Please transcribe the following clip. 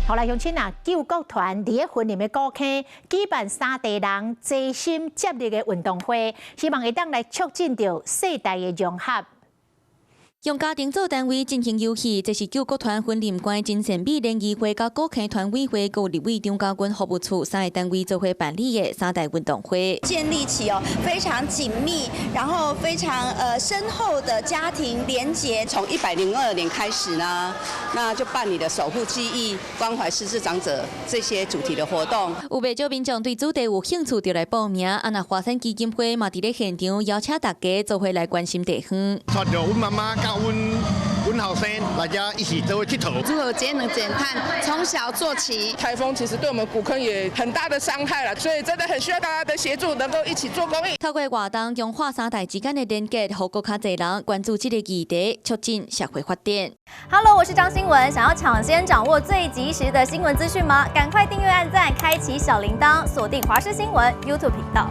后来乡亲啊，救国团伫个婚礼的古坑举办3地人齐心接力的运动会，希望会当来促进着世代的融合。 用家庭做单位进行游戏，这是救国团婚礼关金善美联谊会甲古坑团委会和立委张家军服务处3个单位做伙办理的3大运动会，建立起非常紧密，然后非常深厚的家庭连结。从102年开始呢，那就办理了守护记忆、关怀失智长者这些主题的活动。有不少民众对主题有兴趣就来报名，那华山基金会嘛伫咧现场邀请大家做伙来关心地方。带着阮妈妈。 阮后生，大家一起做佚佗。如何节能减碳，从小做起。台风其实对我们古坑也很大的伤害了，所以真的很需要大家的协助，能够一起做公益。透过活动，强化3代之间的连结，让更加侪人关注这个议题，促进社会发展。Hello， 我是张新文。想要抢先掌握最及时的新闻资讯吗？赶快订阅、按赞、开启小铃铛，锁定华视新闻 YouTube 频道。